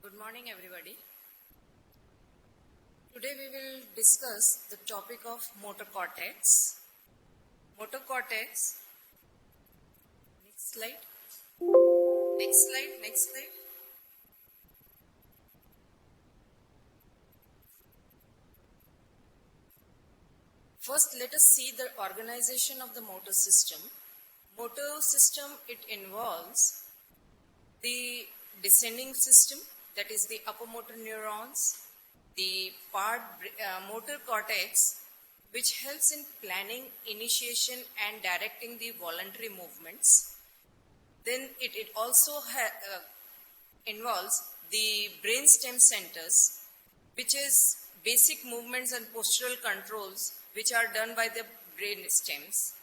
Good morning, everybody. Today we will discuss the topic of motor cortex. Motor cortex. Next slide. Next slide. Next slide. First, let us see the organization of the motor system. Motor system, it involves the descending system, that is the upper motor neurons, the motor cortex, which helps in planning, initiation and directing the voluntary movements. Then it also involves the brainstem centers, which is basic movements and postural controls which are done by the brain stems.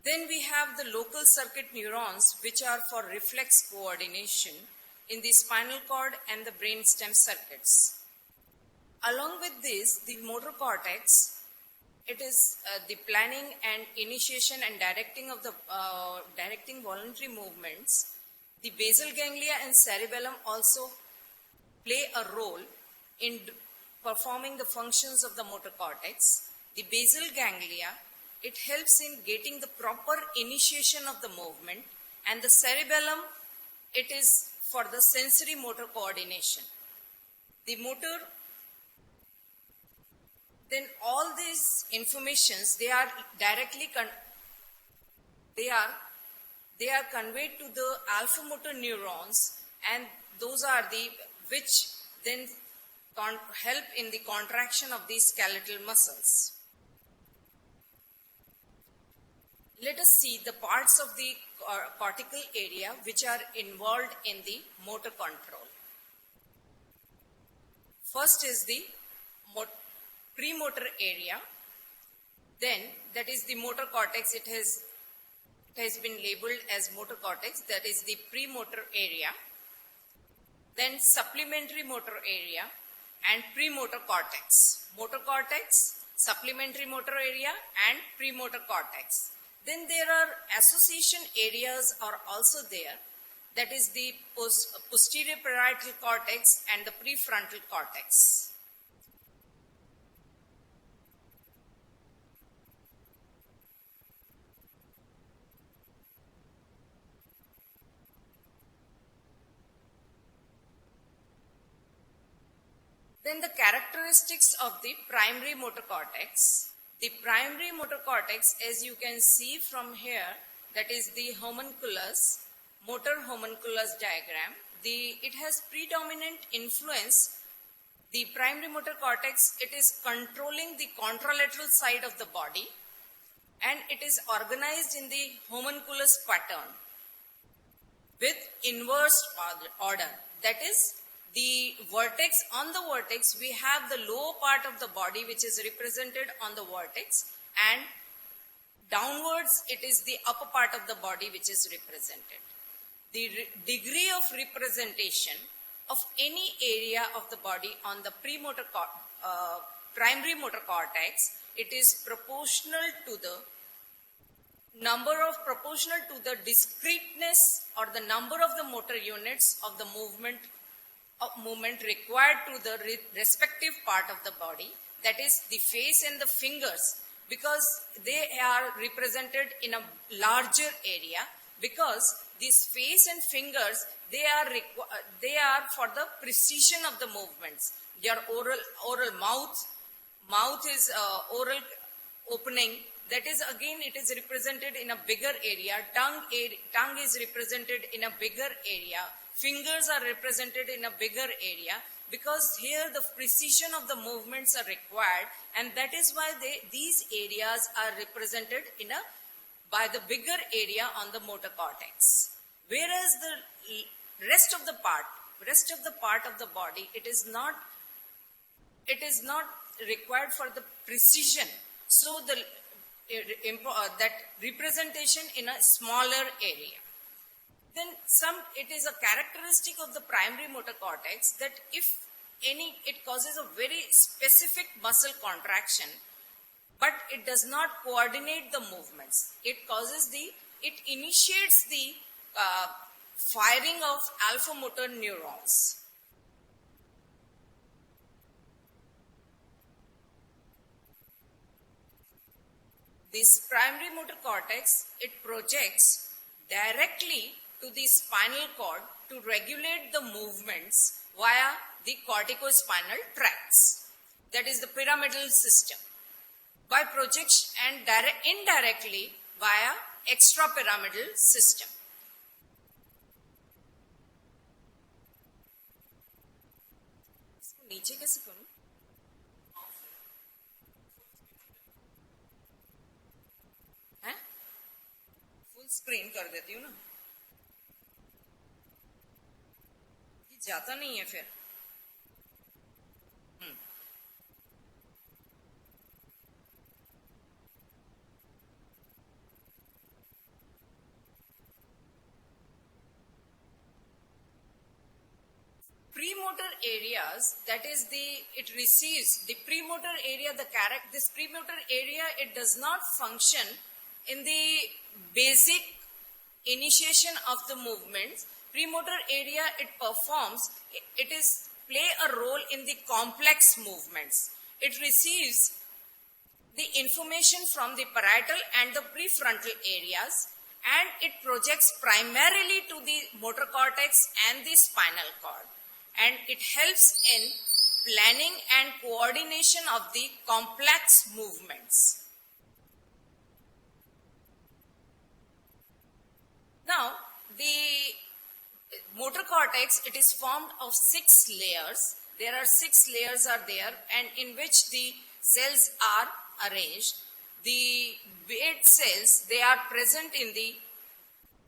Then we have the local circuit neurons, which are for reflex coordination in the spinal cord and the brainstem circuits. Along with this, the motor cortex, it is the planning and initiation and directing of the directing voluntary movements. The basal ganglia and cerebellum also play a role in performing the functions of the motor cortex. The basal ganglia, it helps in getting the proper initiation of the movement, and the cerebellum, it is for the sensory motor coordination. The motor, then all these informations, they are directly they are conveyed to the alpha motor neurons, and those are the which then help in the contraction of these skeletal muscles. Let us see the parts of the cortical area which are involved in the motor control. First is the premotor area. Then that is the motor cortex. It has been labeled as motor cortex. That is the premotor area. Then supplementary motor area and premotor cortex. Motor cortex, supplementary motor area and premotor cortex. Then there are association areas are also there. That is the posterior parietal cortex and the prefrontal cortex. Then the characteristics of the primary motor cortex. The primary motor cortex, as you can see from here, that is the homunculus, motor homunculus diagram. It has predominant influence. The primary motor cortex, it is controlling the contralateral side of the body, and it is organized in the homunculus pattern with inverse order. That is, the vertex, on the vertex, we have the lower part of the body which is represented on the vertex, and downwards it is the upper part of the body which is represented. The degree of representation of any area of the body on the primary motor cortex, it is proportional to the discreteness or the number of the motor units of the movement required to the respective part of the body, that is the face and the fingers, because they are represented in a larger area, because these face and fingers, they are for the precision of the movements. Your oral mouth is oral opening, that is again it is represented in a bigger area. Tongue is represented in a bigger area. Fingers are represented in a bigger area, because here the precision of the movements are required, and that is why these areas are represented by the bigger area on the motor cortex. Whereas the rest of the part of the body, it is not required for the precision. So that representation in a smaller area. Then it is a characteristic of the primary motor cortex that if it causes a very specific muscle contraction, but it does not coordinate the movements. It initiates the firing of alpha motor neurons. This primary motor cortex, it projects directly to the spinal cord to regulate the movements via the corticospinal tracts. That is the pyramidal system. By projection and indirectly via extrapyramidal system. इसको नीचे कैसे करूं? हैं? Full screen कर देती हूँ ना, ये जाता नहीं है फिर. Premotor areas, that is it receives the premotor area, this premotor area, it does not function in the basic initiation of the movements. Premotor area, it performs, it is play a role in the complex movements. It receives the information from the parietal and the prefrontal areas, and it projects primarily to the motor cortex and the spinal cord. And it helps in planning and coordination of the complex movements. Now, the motor cortex, it is formed of 6 layers. There are 6 layers are there, and in which the cells are arranged. The Bates cells, they are present in the,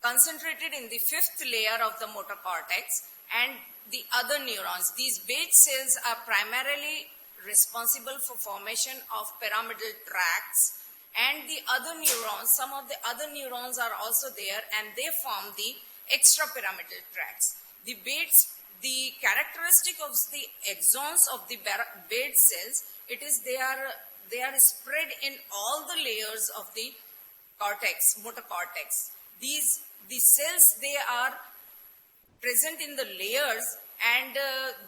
concentrated in the 5th layer of the motor cortex, and the other neurons. These Bates cells are primarily responsible for formation of pyramidal tracts, and the other neurons, some of the other neurons are also there, and they form the extrapyramidal tracts. The characteristic of the axons of the Bates cells, it is they are spread in all the layers of the cortex, motor cortex. The cells, they are present in the layers, and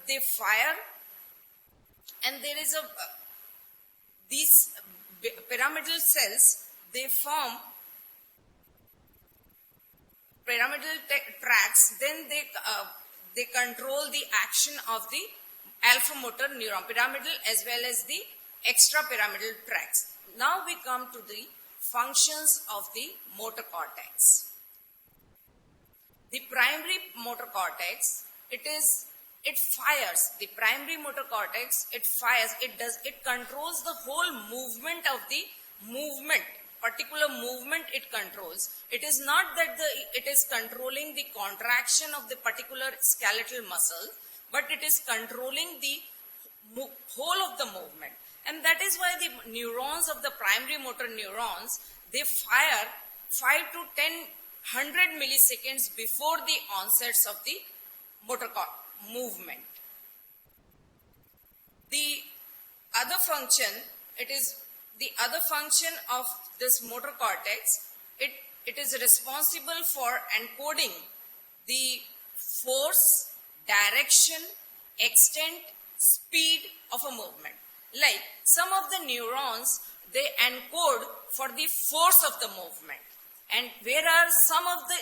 they fire, and there is these pyramidal cells, they form pyramidal tracts, then they control the action of the alpha motor neuron, pyramidal as well as the extrapyramidal tracts. Now we come to the functions of the motor cortex. The primary motor cortex, it fires. The primary motor cortex, it fires, it controls the whole movement of the movement, particular movement it controls. It is not that it is controlling the contraction of the particular skeletal muscle, but it is controlling the whole of the movement. And that is why the neurons of the primary motor neurons, they fire 5 to 100 milliseconds before the onsets of the motor movement. The other function, the other function of this motor cortex, it is responsible for encoding the force, direction, extent, speed of a movement. Like some of the neurons, they encode for the force of the movement. And whereas some of the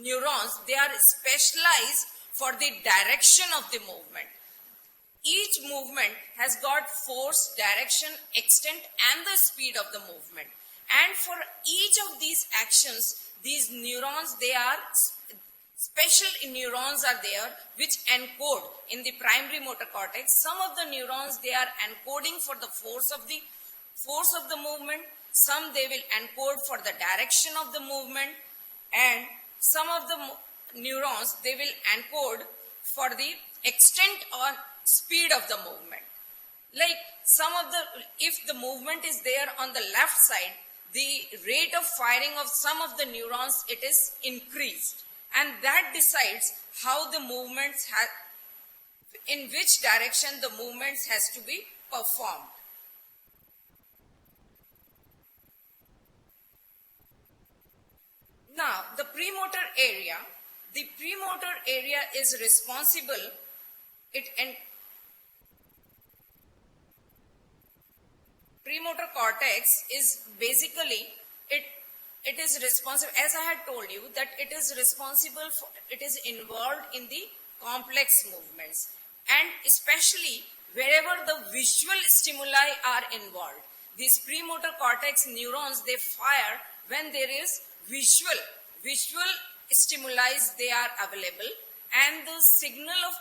neurons, they are specialized for the direction of the movement. Each movement has got force, direction, extent, and the speed of the movement. And for each of these actions, these neurons, they are special neurons are there which encode in the primary motor cortex. Some of the neurons, they are encoding for the force of the movement. Some they will encode for the direction of the movement, and some of the neurons, they will encode for the extent or speed of the movement. Like if the movement is there on the left side, the rate of firing of some of the neurons, it is increased, and that decides how the movements in which direction the movements has to be performed. Now, the premotor area is responsible, premotor cortex is basically, it is responsible, as I had told you, that it is responsible for, it is involved in the complex movements, and especially wherever the visual stimuli are involved. These premotor cortex neurons, they fire when there is visual stimuli, they are available, and the signal of,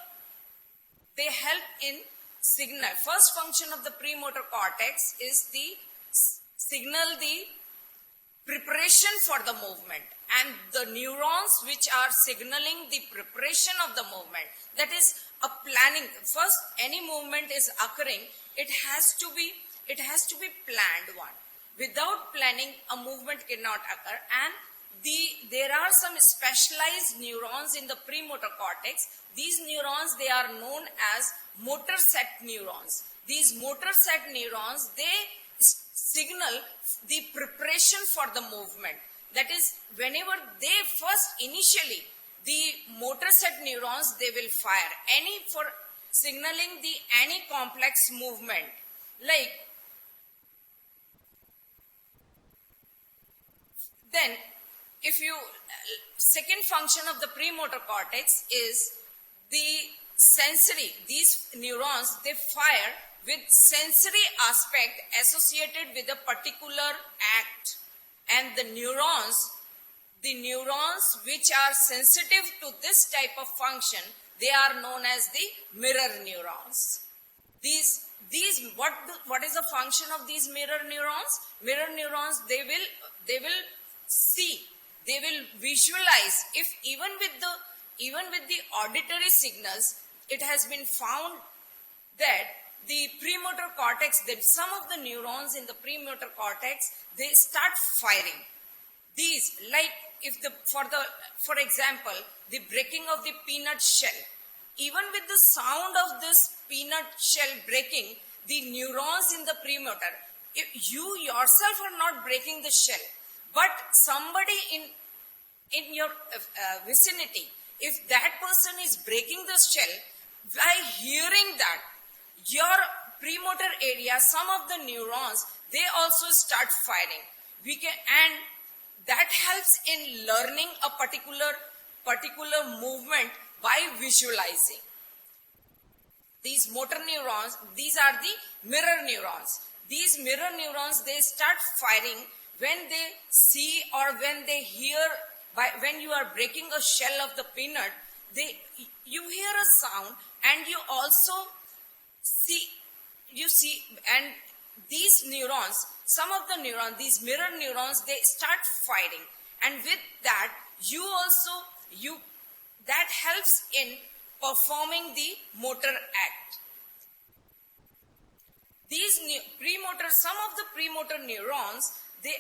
they help in signal. First function of the premotor cortex is the signal the preparation for the movement, and the neurons which are signaling the preparation of the movement, that is a planning. First, any movement is occurring, it has to be planned one. Without planning, a movement cannot occur, and there are some specialized neurons in the premotor cortex. These neurons, they are known as motor set neurons. These motor set neurons, they signal the preparation for the movement. That is, whenever they first initially, the motor set neurons, they will fire for signaling any complex movement. Like, then, if you, second function of the premotor cortex is the sensory. These neurons, they fire with sensory aspect associated with a particular act. And the neurons which are sensitive to this type of function, they are known as the mirror neurons. What is the function of these mirror neurons? Mirror neurons, they will see, they will visualize. If even with the auditory signals, it has been found that the premotor cortex, that some of the neurons in the premotor cortex, they start firing. These, like for example, the breaking of the peanut shell. Even with the sound of this peanut shell breaking, the neurons in the premotor, you yourself are not breaking the shell, but somebody in your vicinity, if that person is breaking the shell, by hearing that, your premotor area, some of the neurons, they also start firing. And that helps in learning a particular movement by visualizing. These motor neurons, these are the mirror neurons. These mirror neurons, they start firing when they see or when they hear, when you are breaking a shell of the peanut, you hear a sound, and you also see, and these neurons, some of the neurons, these mirror neurons, they start firing, and with that, that helps in performing the motor act. These some of the premotor neurons, they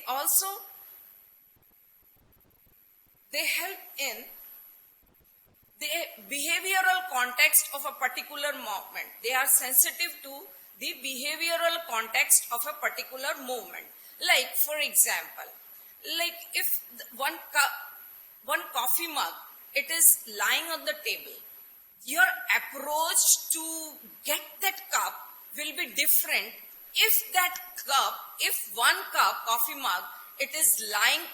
help in the behavioral context of a particular movement. They are sensitive to the behavioral context of a particular movement. Like, for example, like if one coffee mug, it is lying on the table, your approach to get that cup will be different if one coffee mug, it is lying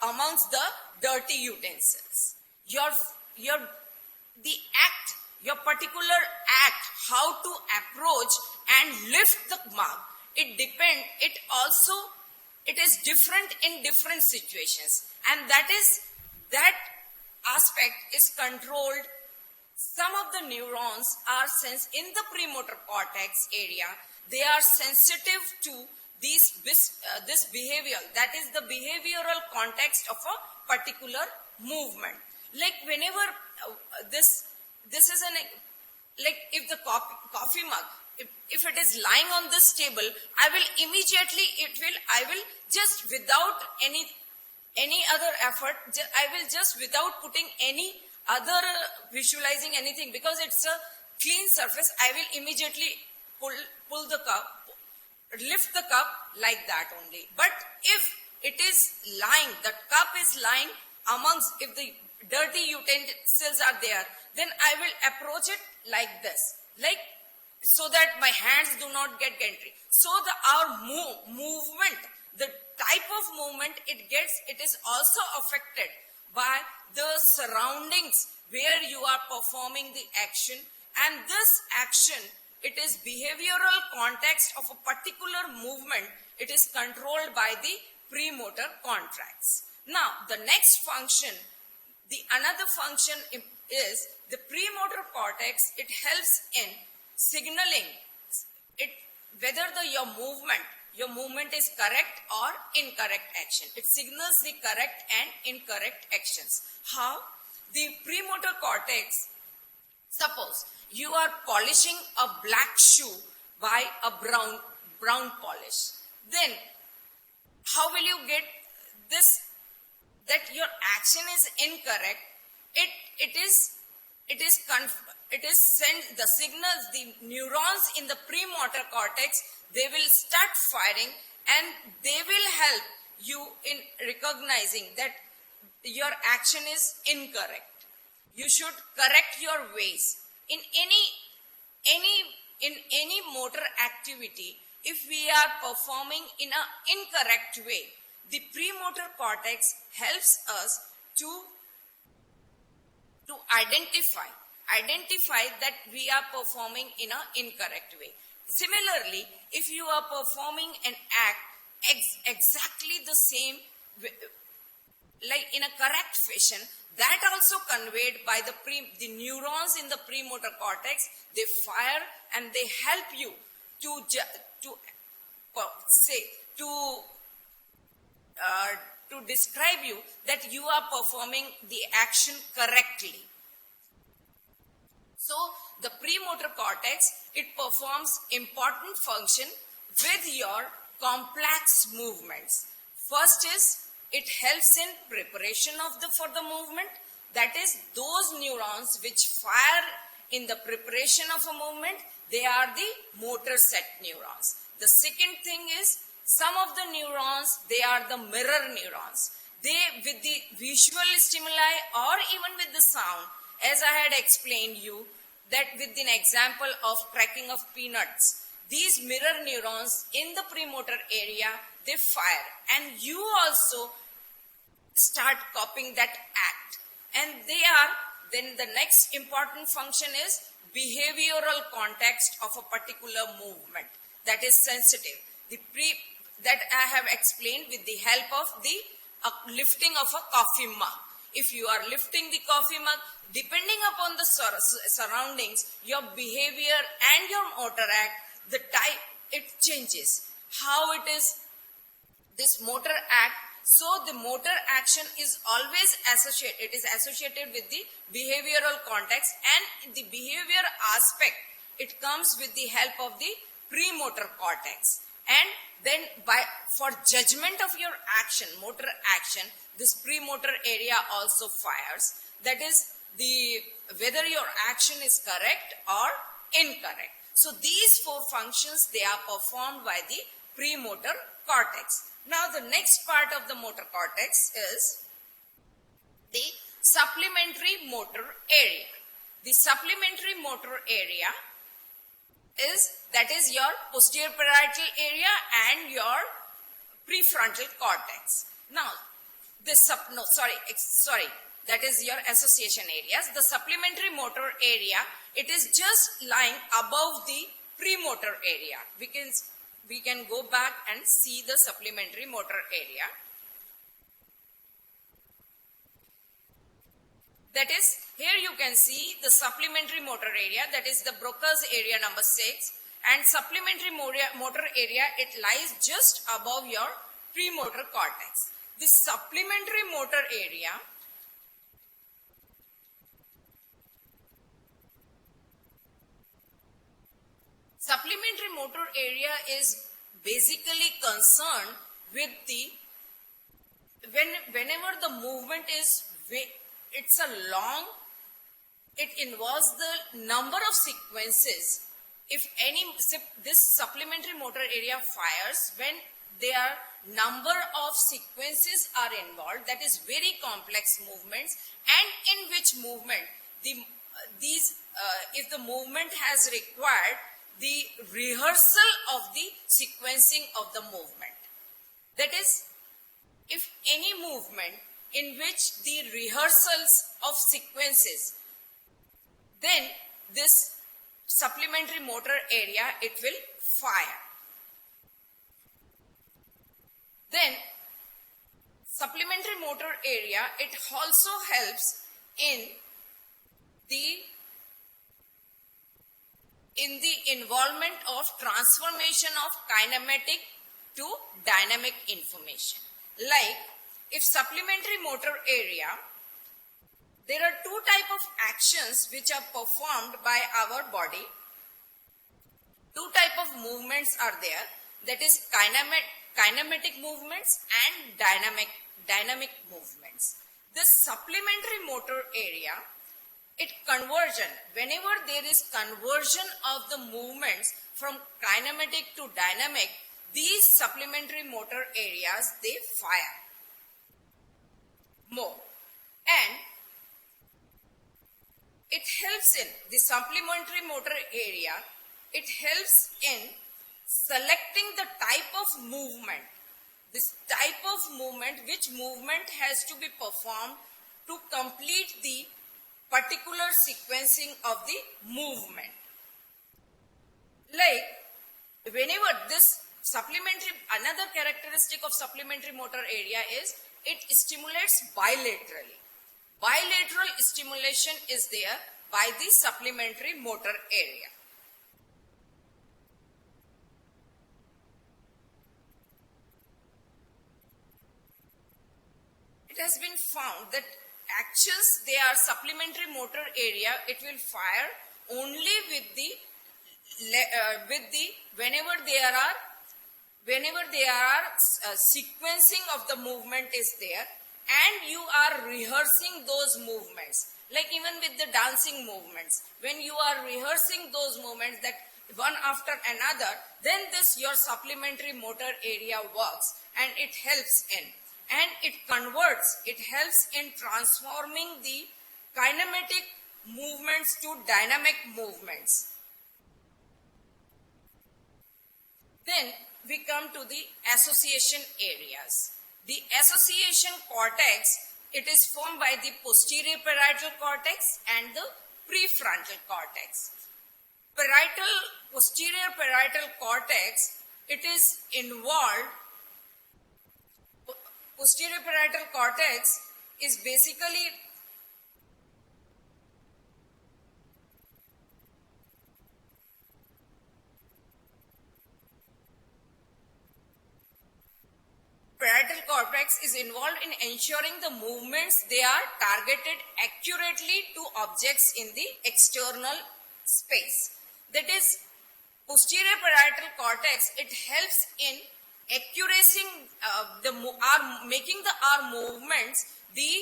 amongst the dirty utensils. Your particular act, how to approach and lift the mug, it is different in different situations, and that aspect is controlled. Some of the neurons are in the premotor cortex area, they are sensitive to this behavior, that is the behavioral context of a particular movement. Like whenever this is like if the coffee mug, if it is lying on this table, I will just without any other effort, I will just without putting any other visualizing anything, because it's a clean surface, I will immediately pull the cup, lift the cup like that only. But if it is lying, the cup is lying amongst, if the dirty utensils are there, then I will approach it like this. Like so that my hands do not get entry. So our movement, the type of movement it is also affected by the surroundings where you are performing the action, and this action, it is behavioral context of a particular movement. It is controlled by the premotor cortex. Now, the next function, another function is the premotor cortex. It helps in signaling whether your movement is correct or incorrect action. It signals the correct and incorrect actions. How? The premotor cortex, suppose you are polishing a black shoe by a brown polish. Then how will you get this, that your action is incorrect? It is send the signals, the neurons in the premotor cortex, they will start firing, and they will help you in recognizing that your action is incorrect. You should correct your ways. In any motor activity, if we are performing in an incorrect way, the premotor cortex helps us to identify that we are performing in an incorrect way. Similarly, if you are performing an act exactly the same way, like in a correct fashion, that also conveyed by the neurons in the premotor cortex, they fire and they help you to describe you that you are performing the action correctly. So the premotor cortex, it performs important function with your complex movements. First is, it helps in preparation for the movement. That is, those neurons which fire in the preparation of a movement, they are the motor set neurons. The second thing is, some of the neurons, they are the mirror neurons. They, with the visual stimuli or even with the sound, as I had explained you, that with an example of cracking of peanuts, these mirror neurons in the premotor area, they fire, and you also start copying that act. And then the next important function is behavioral context of a particular movement that is sensitive. That I have explained with the help of the lifting of a coffee mug. If you are lifting the coffee mug, depending upon the surroundings, your behavior and your motor act, the type, it changes. How it is, this motor act, so the motor action is always associated, it is associated with the behavioral context, and the behavior aspect, it comes with the help of the premotor cortex. And then for judgment of your action, motor action, this premotor area also fires. That is, whether your action is correct or incorrect. So these four functions, they are performed by the premotor cortex. Now the next part of the motor cortex is the supplementary motor area. The supplementary motor area that is your posterior parietal area and your prefrontal cortex. Now, that is your association areas. The supplementary motor area, it is just lying above the premotor area. We can go back and see the supplementary motor area. That is, here you can see the supplementary motor area, that is the Broca's area number 6, and supplementary motor area, it lies just above your premotor cortex. This supplementary motor area, is basically concerned with whenever the movement is, it involves the number of sequences. If this supplementary motor area fires when there number of sequences are involved, that is very complex movements, and in which movement if the movement has required the rehearsal of the sequencing of the movement. That is, if any movement in which the rehearsals of sequences, then this supplementary motor area, it will fire. Then supplementary motor area, it also helps in the involvement of transformation of kinematic to dynamic information. Like, if supplementary motor area, there are two types of actions which are performed by our body. Two types of movements are there, that is kinematic movements and dynamic movements. This supplementary motor area, whenever there is conversion of the movements from kinematic to dynamic, these supplementary motor areas, they fire more. And it helps in the supplementary motor area, it helps in selecting the type of movement, this type of movement, which movement has to be performed to complete the particular sequencing of the movement. Like, whenever this another characteristic of supplementary motor area is it stimulates bilaterally. Bilateral stimulation is there by the supplementary motor area. It has been found that actions, they are supplementary motor area, it will fire only whenever there are sequencing of the movement is there and you are rehearsing those movements. Like even with the dancing movements, when you are rehearsing those movements that one after another, then your supplementary motor area works and it helps in. And it helps in transforming the kinematic movements to dynamic movements. Then we come to the association areas. The association cortex, it is formed by the posterior parietal cortex and the prefrontal cortex. Posterior parietal cortex, it is involved. Posterior parietal cortex is basically parietal cortex is involved in ensuring the movements, they are targeted accurately to objects in the external space. That is, posterior parietal cortex, it helps in accuracy, making our movements the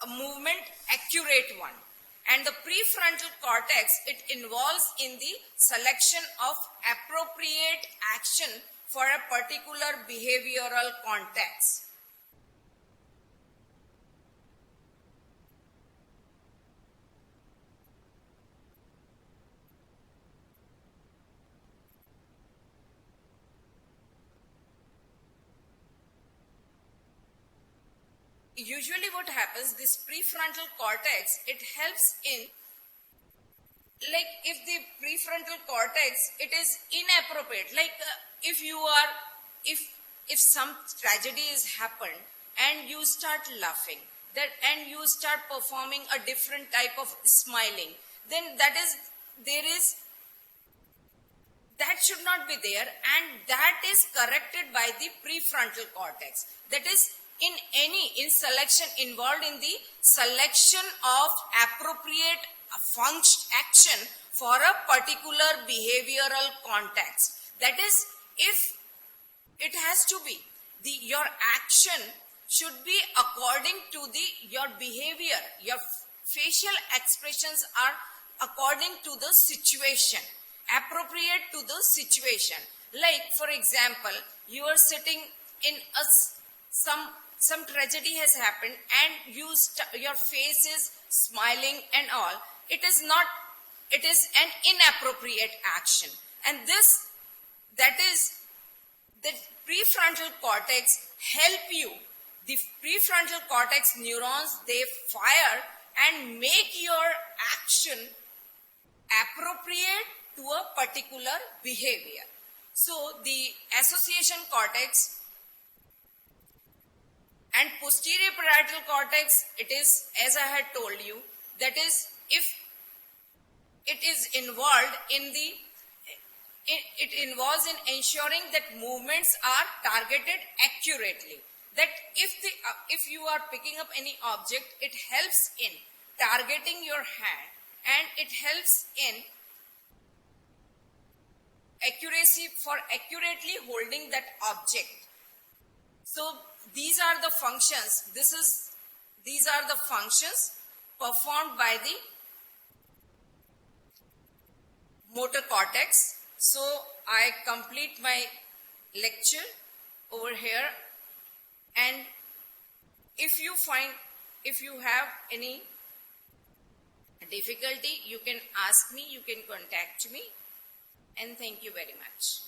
movement accurate one. And the prefrontal cortex, it involves in the selection of appropriate action for a particular behavioral context. Usually what happens, this prefrontal cortex, it helps in, like if the prefrontal cortex, it is inappropriate, like if some tragedy has happened and you start laughing, and you start performing a different type of smiling, then that should not be there, and that is corrected by the prefrontal cortex. That is, in selection, involved in the selection of appropriate action for a particular behavioral context. That is, if it has to be, your action should be according to your behavior. Your facial expressions are according to the situation, appropriate to the situation. Like, for example, you are sitting in some tragedy has happened and your face is smiling and all. It is not it is an inappropriate action. And that is, the prefrontal cortex help you. The prefrontal cortex neurons, they fire and make your action appropriate to a particular behavior. So the association cortex and posterior parietal cortex, it is, as I had told you, that is, if it is involved in the, it involves in ensuring that movements are targeted accurately. That if you are picking up any object, it helps in targeting your hand, and it helps in accuracy for accurately holding that object. So these are the functions. These are the functions performed by the motor cortex. So I complete my lecture over here, and if you have any difficulty, you can ask me, you can contact me, and thank you very much.